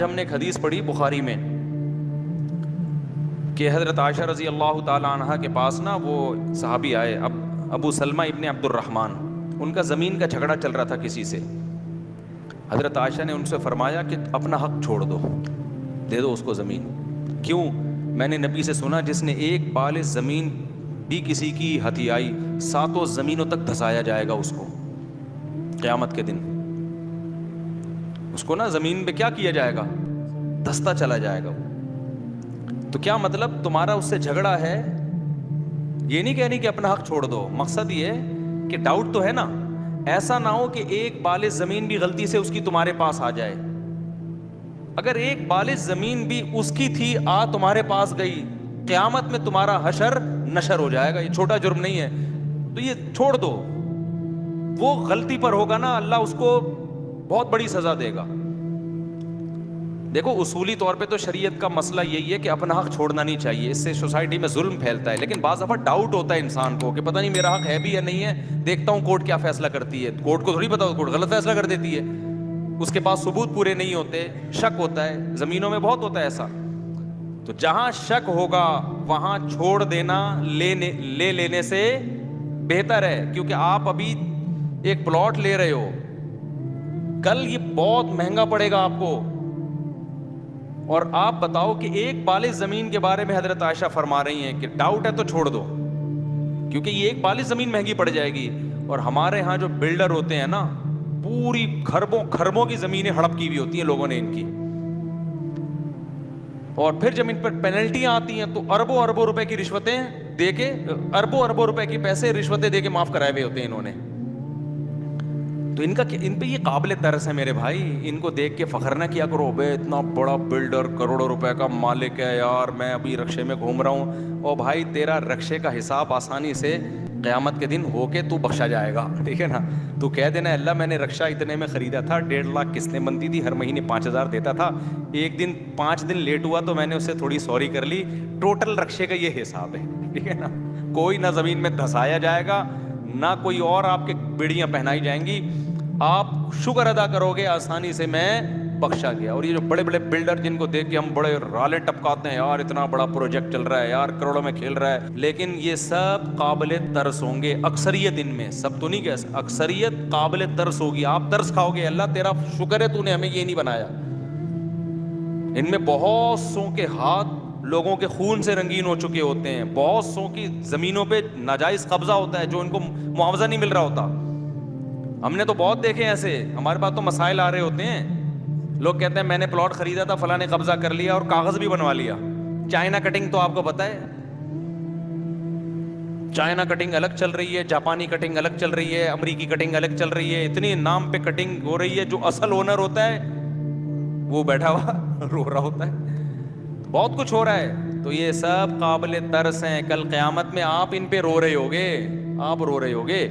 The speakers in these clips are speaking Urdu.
ہم نے ایک حدیث پڑھی بخاری میں کہ حضرت عائشہ رضی اللہ تعالی عنہا کے پاس نا وہ صحابی آئے ابو سلمہ ابن عبد الرحمن. ان کا زمین کا جھگڑا چل رہا تھا کسی سے. حضرت عائشہ نے ان سے فرمایا کہ اپنا حق چھوڑ دو, دے دو اس کو زمین. کیوں؟ میں نے نبی سے سنا جس نے ایک بال زمین بھی کسی کی ہتھیائی 7 زمینوں تک دھسایا جائے گا اس کو قیامت کے دن. اس کو نا زمین پہ کیا کیا جائے گا؟ دھستا چلا جائے گا. تو کیا مطلب تمہارا اس سے جھگڑا ہے؟ یہ نہیں کہنی کہ اپنا حق چھوڑ دو. مقصد یہ کہ ڈاؤٹ تو ہے نا, ایسا نہ ہو کہ ایک بال زمین بھی غلطی سے اس کی تمہارے پاس آ جائے. اگر ایک بال زمین بھی اس کی تھی تمہارے پاس گئی, قیامت میں تمہارا حشر نشر ہو جائے گا. یہ چھوٹا جرم نہیں ہے, تو یہ چھوڑ دو. وہ غلطی پر ہوگا نا, اللہ اس کو بہت بڑی سزا دے گا. دیکھو اصولی طور پہ تو شریعت کا مسئلہ یہی ہے کہ اپنا حق چھوڑنا نہیں چاہیے, اس سے سوسائٹی میں ظلم پھیلتا ہے. لیکن بعض دفعہ ڈاؤٹ ہوتا ہے انسان کو کہ پتہ نہیں میرا حق ہے بھی یا نہیں ہے, دیکھتا ہوں کورٹ کیا فیصلہ کرتی ہے. کورٹ کو تھوڑی پتا, کورٹ غلط فیصلہ کر دیتی ہے, اس کے پاس ثبوت پورے نہیں ہوتے, شک ہوتا ہے. زمینوں میں بہت ہوتا ہے ایسا. تو جہاں شک ہوگا وہاں چھوڑ دینا لے لینے سے بہتر ہے. کیونکہ آپ ابھی ایک پلاٹ لے رہے ہو, کل یہ بہت مہنگا پڑے گا آپ کو. اور آپ بتاؤ کہ ایک بال زمین کے بارے میں حضرت عائشہ فرما رہی ہیں کہ ڈاؤٹ ہے تو چھوڑ دو, کیونکہ یہ ایک بال زمین مہنگی پڑ جائے گی. اور ہمارے ہاں جو بلڈر ہوتے ہیں نا, پوری خربوں کی زمینیں ہڑپ کی ہوئی ہوتی ہیں لوگوں نے ان کی. اور پھر جب ان پر پینلٹیاں آتی ہیں تو اربوں روپے کی رشوتیں دے کے, اربوں روپے کی پیسے رشوتیں دے کے معاف کرائے ہوئے ہوتے ہیں انہوں نے. تو ان پہ یہ قابل ترس ہے میرے بھائی. ان کو دیکھ کے فخر نہ کیا کرو, بے اتنا بڑا بلڈر کروڑوں روپے کا مالک ہے یار, میں ابھی رکشے میں گھوم رہا ہوں. او بھائی تیرا رکشے کا حساب آسانی سے قیامت کے دن ہو کے تو بخشا جائے گا, ٹھیک ہے نا. تو کہہ دینا اللہ میں نے رکشہ اتنے میں خریدا تھا, 1.5 لاکھ قسطیں بنتی تھی, ہر مہینے 5,000 دیتا تھا, ایک دن 5 دن لیٹ ہوا تو میں نے اس سے تھوڑی سوری کر لی, ٹوٹل رکشے کا یہ حساب ہے, ٹھیک ہے نا. کوئی نہ زمین میں دھسایا جائے گا, نہ کوئی اور آپ کے بیڑیاں پہنائی جائیں گی. آپ شکر ادا کرو گے آسانی سے میں بخشا گیا. اور یہ جو بڑے بڑے بلڈر جن کو دیکھ کے ہم بڑے رالے ٹپکاتے ہیں, یار اتنا بڑا پروجیکٹ چل رہا ہے یار, کروڑوں میں کھیل رہا ہے, لیکن یہ سب قابل ترس ہوں گے. اکثریت ان میں, سب تو نہیں کہہ سکتے, اکثریت قابل ترس ہوگی. آپ ترس کھاؤ گے, اللہ تیرا شکر ہے تو نے ہمیں یہ نہیں بنایا. ان میں بہت سو کے ہاتھ لوگوں کے خون سے رنگین ہو چکے ہوتے ہیں, بہت سو کی زمینوں پہ ناجائز قبضہ ہوتا ہے جو ان کو معاوضہ نہیں مل رہا ہوتا. ہم نے تو بہت دیکھے ایسے, ہمارے پاس تو مسائل آ رہے ہوتے ہیں. لوگ کہتے ہیں میں نے پلاٹ خریدا تھا, فلاں نے قبضہ کر لیا اور کاغذ بھی بنوا لیا. چائنا کٹنگ تو آپ کو پتہ ہے, چائنا کٹنگ الگ چل رہی ہے, جاپانی کٹنگ الگ چل رہی ہے, امریکی کٹنگ الگ چل رہی ہے. اتنی نام پہ کٹنگ ہو رہی ہے, جو اصل اونر ہوتا ہے وہ بیٹھا ہوا رو رہا ہوتا ہے. بہت کچھ ہو رہا ہے. تو یہ سب قابل ترس ہیں. کل قیامت میں آپ ان پہ رو رہے ہوگے, آپ رو رہے ہوگے.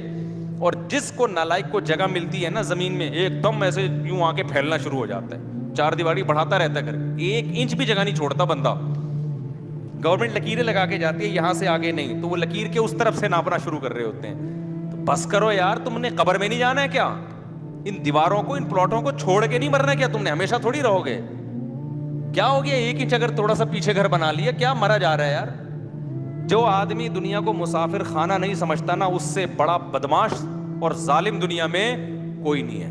اور جس کو نالائق کو جگہ ملتی ہے نا زمین میں, ایک دم ایسے یوں آ کے پھیلنا شروع ہو جاتا ہے, 4 دیواری بڑھاتا رہتا ہے کر کے, 1 انچ بھی جگہ نہیں چھوڑتا بندہ. گورنمنٹ لکیریں لگا کے جاتی ہے یہاں سے آگے نہیں, تو وہ لکیر کے اس طرف سے ناپنا شروع کر رہے ہوتے ہیں. تو بس کرو یار, تم نے قبر میں نہیں جانا ہے کیا؟ ان دیواروں کو, ان پلاٹوں کو چھوڑ کے نہیں مرنا کیا تم نے؟ ہمیشہ تھوڑی رہو گے. کیا ہو گیا 1 انچ اگر تھوڑا سا پیچھے گھر بنا لیا, کیا مرا جا رہا ہے یار؟ جو آدمی دنیا کو مسافر خانہ نہیں سمجھتا نا, اس سے بڑا بدماش اور ظالم دنیا میں کوئی نہیں ہے.